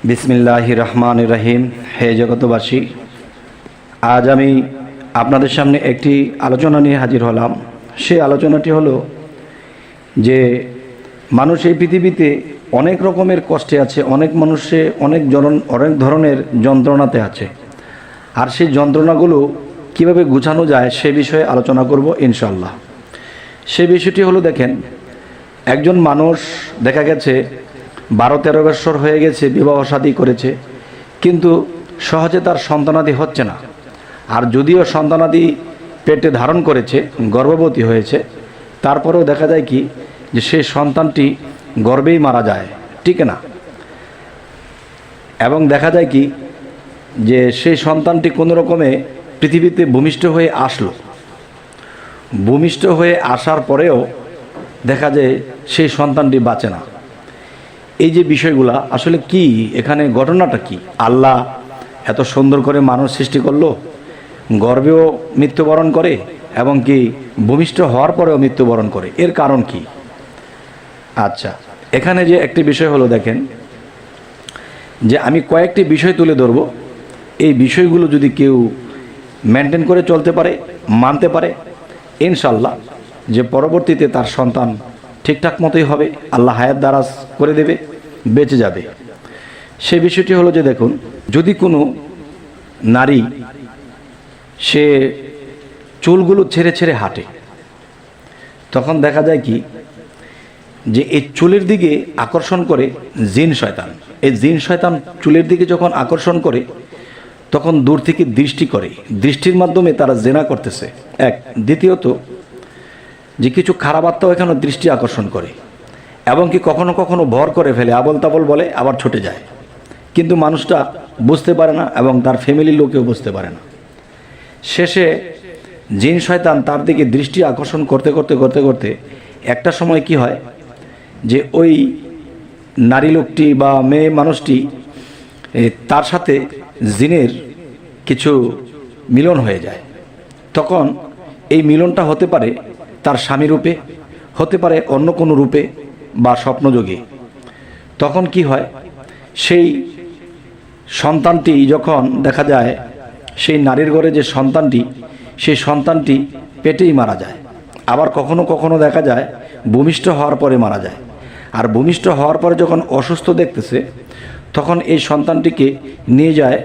বিসমিল্লাহির রহমানির রহিম। হে জগতবাসী, আজ আমি আপনাদের সামনে একটি আলোচনা নিয়ে হাজির হলাম। সেই আলোচনাটি হলো যে মানুষ এই পৃথিবীতে অনেক রকমের কষ্টে আছে, অনেক মানুষে অনেক ধরনের যন্ত্রণাতে আছে, আর সেই যন্ত্রণাগুলো কিভাবে গুছানো যায় সে বিষয়ে আলোচনা করব ইনশাআল্লাহ। সেই বিষয়টি হলো, দেখেন, একজন মানুষ দেখা গেছে 12-13 বছর হয়ে গেছে, বিবাহ শাদী করেছে, কিন্তু সহজে তার সন্তানাদি হচ্ছে না। আর যদিও সন্তানাদি পেটে ধারণ করেছে, গর্ভবতী হয়েছে, তারপরেও দেখা যায় কি যে সেই সন্তানটি গর্ভেই মারা যায়, ঠিক না? এবং দেখা যায় কি যে সেই সন্তানটি কোনো রকমে পৃথিবীতে ভূমিষ্ঠ হয়ে আসলো। ভূমিষ্ঠ হয়ে আসার পরেও দেখা যায় সেই সন্তানটি বাঁচে না। এই যে বিষয়গুলা আসলে কি, এখানে ঘটনাটা কি? আল্লাহ এত সুন্দর করে মানুষ সৃষ্টি করলো, গর্ভেও মৃত্যুবরণ করে এবং কি ভূমিষ্ঠ হওয়ার পরেও মৃত্যুবরণ করে, এর কারণ কি? আচ্ছা, এখানে যে একটি বিষয় হলো, দেখেন যে আমি কয়েকটি বিষয় তুলে ধরব। এই বিষয়গুলো যদি কেউ মেনটেন করে চলতে পারে, মানতে পারে, ইনশাল্লাহ যে পরবর্তীতে তার সন্তান ঠিকঠাক মতোই হবে, আল্লাহ হায়াত দারাজ করে দেবে, বেঁচে যাবে। সেই বিষয়টি হলো যে দেখুন, যদি কোনো নারী সে চুলগুলো ছেড়ে ছেড়ে হাঁটে, তখন দেখা যায় কি যে এই চুলের দিকে আকর্ষণ করে জিন শয়তান। এই জিন শয়তান চুলের দিকে যখন আকর্ষণ করে, তখন দূর থেকে দৃষ্টি করে, দৃষ্টির মাধ্যমে তারা জেনা করতেছে এক। দ্বিতীয়ত যে কিছু খারাপ আত্মাও এখানে দৃষ্টি আকর্ষণ করে, এবং কি কখনো কখনো ভর করে ফেলে, আবল তাবল বলে, আবার ছুটে যায়, কিন্তু মানুষটা বুঝতে পারে না এবং তার ফ্যামিলির লোকেও বুঝতে পারে না। শেষে জিন শয়তান তার দিকে দৃষ্টি আকর্ষণ করতে করতে করতে করতে একটা সময় কি হয় যে ওই নারী লোকটি বা মেয়ে মানুষটি তার সাথে জিনের কিছু মিলন হয়ে যায়। তখন এই মিলনটা হতে পারে তার স্বামী রূপে, হতে পারে অন্য কোনো রূপে বা স্বপ্নযোগে। তখন কি হয়, সেই সন্তানটি যখন দেখা যায়, সেই নারীর ঘরে যে সন্তানটি, সেই সন্তানটি পেটেই মারা যায়। আবার কখনো কখনো দেখা যায় ভূমিষ্ঠ হওয়ার পরে মারা যায়। আর ভূমিষ্ঠ হওয়ার পরে যখন অসুস্থ দেখতেছে, তখন এই সন্তানটিকে নিয়ে যায়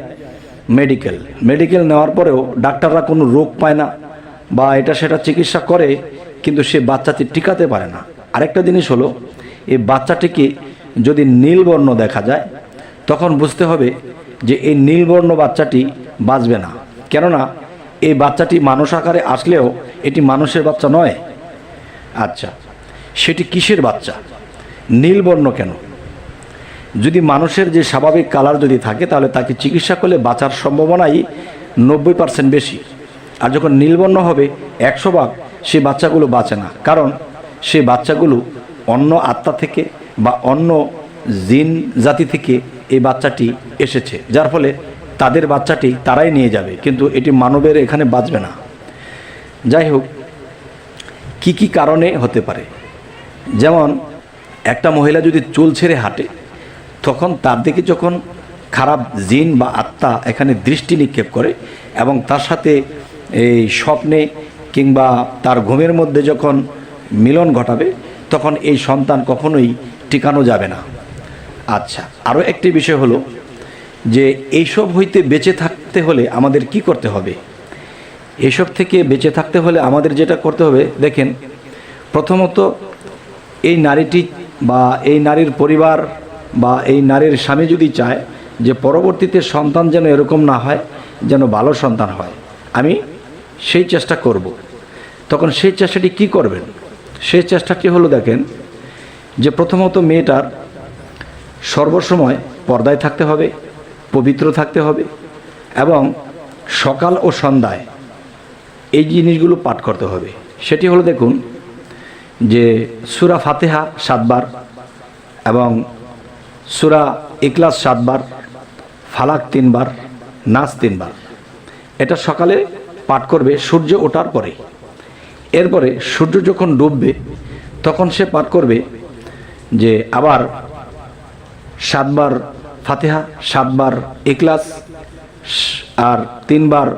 মেডিকেল নেওয়ার পরেও ডাক্তাররা কোনো রোগ পায় না বা এটা সেটা চিকিৎসা করে, কিন্তু সে বাচ্চাটি টিকাতে পারে না। আরেকটা জিনিস হলো, এই বাচ্চাটিকে যদি নীলবর্ণ দেখা যায়, তখন বুঝতে হবে যে এই নীলবর্ণ বাচ্চাটি বাঁচবে না, কেননা এই বাচ্চাটি মানুষ আকারে আসলেও এটি মানুষের বাচ্চা নয়। আচ্ছা, সেটি কিসের বাচ্চা? নীলবর্ণ কেন? যদি মানুষের যে স্বাভাবিক কালার যদি থাকে, তাহলে তাকে চিকিৎসা করলে বাঁচার সম্ভাবনাই 90% বেশি। আর যখন নীলবর্ণ হবে 100 ভাগ, সেই বাচ্চাগুলো বাঁচে না, কারণ সেই বাচ্চাগুলো অন্য আত্মা থেকে বা অন্য জিন জাতি থেকে এই বাচ্চাটি এসেছে, যার ফলে তাদের বাচ্চাটি তারাই নিয়ে যাবে, কিন্তু এটি মানবের এখানে বাঁচবে না। যাই হোক, কি কি কারণে হতে পারে? যেমন একটা মহিলা যদি চুল ছেড়ে হাঁটে, তখন তার দিকে যখন খারাপ জিন বা আত্মা এখানে দৃষ্টি নিক্ষেপ করে, এবং তার সাথে এই স্বপ্নে কিংবা তার ঘুমের মধ্যে যখন মিলন ঘটাবে, তখন এই সন্তান কখনোই টিকানো যাবে না। আচ্ছা, আরও একটি বিষয় হলো যে এইসব হইতে বেঁচে থাকতে হলে আমাদের কি করতে হবে? এইসব থেকে বেঁচে থাকতে হলে আমাদের যেটা করতে হবে, দেখেন, প্রথমত এই নারীটি বা এই নারীর পরিবার বা এই নারীর স্বামী যদি চায় যে পরবর্তীতে সন্তান যেন এরকম না হয়, যেন ভালো সন্তান হয়, আমি সেই চেষ্টা করব। তখন সেই চেষ্টাটি কি করবেন? সেই চেষ্টাটি হলো, দেখেন, যে প্রথমত মেয়েটার সর্বসময় পর্দায় থাকতে হবে, পবিত্র থাকতে হবে, এবং সকাল ও সন্ধ্যায় এই জিনিসগুলো পাঠ করতে হবে। সেটি হলো, দেখুন, যে সূরা ফাতিহা 7 বার এবং সূরা ইখলাস 7 বার, ফালাক 3 বার, নাস 3 বার। এটা সকালে পাঠ করবে সূর্য ওঠার পরে। এরপরে সূর্য যখন ডুববে, তখন সে পাঠ করবে যে আবার 7 বার ফাতিহা, 7 বার ইখলাস, আর 3 বার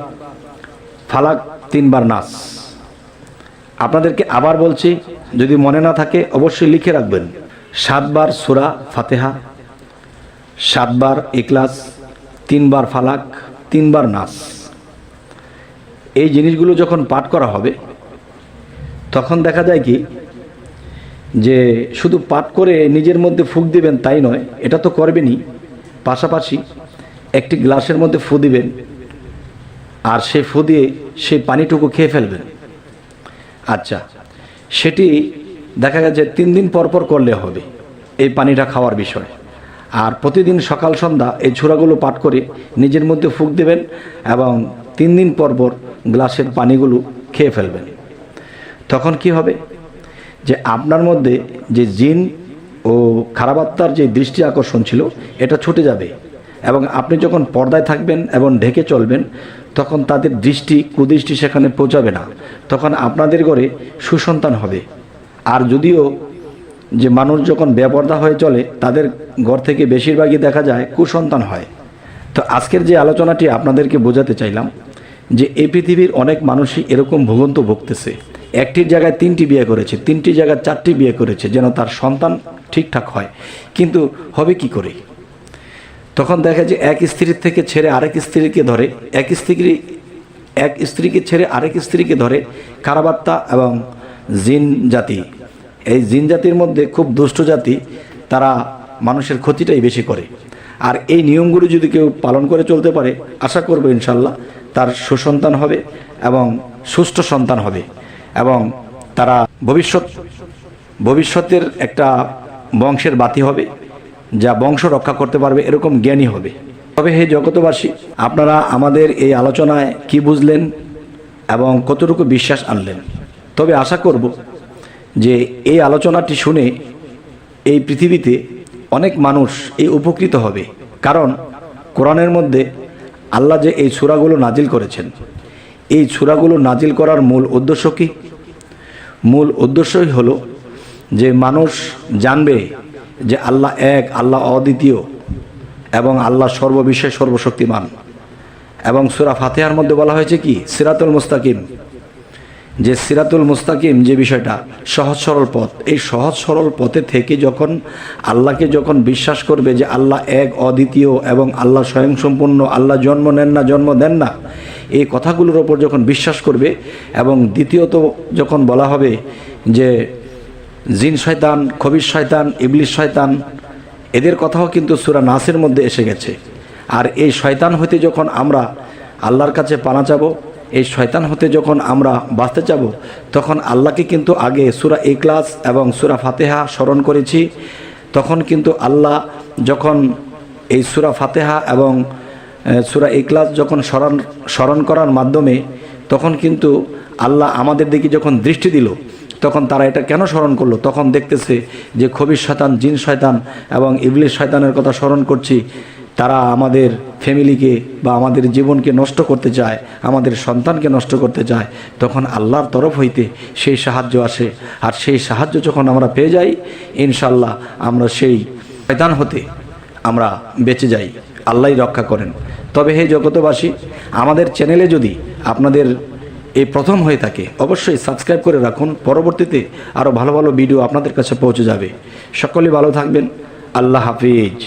ফালাক, 3 বার নাস। আপনাদেরকে আবার বলছি, যদি মনে না থাকে অবশ্যই লিখে রাখবেন। 7 বার সূরা ফাতিহা, 7 বার ইখলাস, 3 বার ফালাক, 3 বার নাস। এই জিনিসগুলো যখন পাঠ করা হবে তখন দেখা যায় কি যে শুধু পাঠ করে নিজের মধ্যে ফুঁক দিবেন তাই নয়, এটা তো করবেনই, পাশাপাশি একটি গ্লাসের মধ্যে ফু দিবেন, আর সেই ফু দিয়ে সেই পানিটুকু খেয়ে ফেলবেন। আচ্ছা, সেটি দেখা গেছে 3 দিন পর পর করলে হবে এই পানিটা খাওয়ার বিষয়। আর প্রতিদিন সকাল সন্ধ্যা এই সূরাগুলো পাঠ করে নিজের মধ্যে ফুঁক দেবেন এবং 3 দিন পর পর গ্লাসের পানিগুলো খেয়ে ফেলবেন। তখন কি হবে যে আপনার মধ্যে যে জিন ও খারাপ আত্মার যে দৃষ্টি আকর্ষণ ছিল এটা ছুটে যাবে, এবং আপনি যখন পর্দায় থাকবেন এবং ঢেকে চলবেন তখন তাদের দৃষ্টি কুদৃষ্টি সেখানে পৌঁছাবে না, তখন আপনাদের ঘরে সুসন্তান হবে। আর যদিও যে মানুষ যখন বেপর্দা হয়ে চলে তাদের ঘর থেকে বেশিরভাগই দেখা যায় কুসন্তান হয়। তো আজকের যে আলোচনাটি আপনাদেরকে বোঝাতে চাইলাম যে এই পৃথিবীর অনেক মানুষই এরকম ভুগন্ত ভুগতেছে, একটির জায়গায় 3টি বিয়ে করেছে, 3টি জায়গায় 4টি বিয়ে করেছে যেন তার সন্তান ঠিকঠাক হয়, কিন্তু হবে কি করে? তখন দেখা যায় এক স্ত্রীর থেকে ছেড়ে আরেক স্ত্রীকে ধরে, এক স্ত্রীকে ছেড়ে আরেক স্ত্রীকে ধরে খারাপ আত্মা এবং জিন জাতি। এই জিন জাতির মধ্যে খুব দুষ্ট জাতি, তারা মানুষের ক্ষতিটাই বেশি করে। আর এই নিয়মগুলো যদি কেউ পালন করে চলতে পারে, আশা করব ইনশাল্লাহ তার সুসন্তান হবে এবং সুষ্ঠু সন্তান হবে, এবং তারা ভবিষ্যতের একটা বংশের বাতি হবে, যা বংশ রক্ষা করতে পারবে এরকম জ্ঞানী হবে। তবে হে জগতবাসী, আপনারা আমাদের এই আলোচনায় কি বুঝলেন এবং কতটুকু বিশ্বাস আনলেন? তবে আশা করব যে এই আলোচনাটি শুনে এই পৃথিবীতে অনেক মানুষ এই উপকৃত হবে। কারণ কোরআনের মধ্যে আল্লাহ যে এই সূরাগুলো নাজিল করেছেন, এই সূরাগুলো নাজিল করার মূল উদ্দেশ্য কি? মূল উদ্দেশ্যই হলো যে মানুষ জানবে যে আল্লাহ এক, আল্লাহ অদ্বিতীয় এবং আল্লাহ সর্ববিষয়ে সর্বশক্তিমান। এবং সূরা ফাতিহার মধ্যে বলা হয়েছে কি? সিরাতুল মুস্তাকিম। যে সিরাতুল মুস্তাকিম যে বিষয়টা, সহজ সরল পথ, এই সহজ সরল পথে থেকে যখন আল্লাহকে যখন বিশ্বাস করবে যে আল্লাহ এক, অদ্বিতীয় এবং আল্লাহ স্বয়ংসম্পূর্ণ, আল্লাহ জন্ম নেন না, জন্ম দেন না, এই কথাগুলোর ওপর যখন বিশ্বাস করবে, এবং দ্বিতীয়ত যখন বলা হবে যে জিন শয়তান, খবিশ শয়তান, ইবলিশ শয়তান, এদের কথাও কিন্তু সূরা নাসের মধ্যে এসে গেছে। আর এই শয়তান হতে যখন আমরা আল্লাহর কাছে পানা চাবো, এই শয়তান হতে যখন আমরা বাঁচতে চাবো, তখন আল্লাহকে কিন্তু আগে সূরা ইখলাস এবং সূরা ফাতিহা স্মরণ করেছি। তখন কিন্তু আল্লাহ যখন এই সূরা ফাতিহা এবং সূরা ইখলাস যখন স্মরণ করার মাধ্যমে তখন কিন্তু আল্লাহ আমাদের দিকে যখন দৃষ্টি দিল, তখন তারা এটা কেন স্মরণ করলো? তখন দেখতেছে যে খবিশ শয়তান, জিন শয়তান এবং ইবলিশ শয়তানের কথা স্মরণ করছি, তারা আমাদের ফ্যামিলিকে বা আমাদের জীবনকে নষ্ট করতে চায়, আমাদের সন্তানকে নষ্ট করতে চায়। তখন আল্লাহর তরফ হইতে সেই সাহায্য আসে, আর সেই সাহায্য যখন আমরা পেয়ে যাই, ইনশাল্লাহ আমরা সেই শয়তান হতে আমরা বেঁচে যাই। আল্লাহই রক্ষা করেন। তবে হে জগতবাসী, আমাদের চ্যানেলে যদি আপনাদের এই প্রথম হয়ে থাকে, অবশ্যই সাবস্ক্রাইব করে রাখুন। পরবর্তীতে আরও ভালো ভালো ভিডিও আপনাদের কাছে পৌঁছে যাবে। সকলে ভালো থাকবেন। আল্লাহ হাফিজ।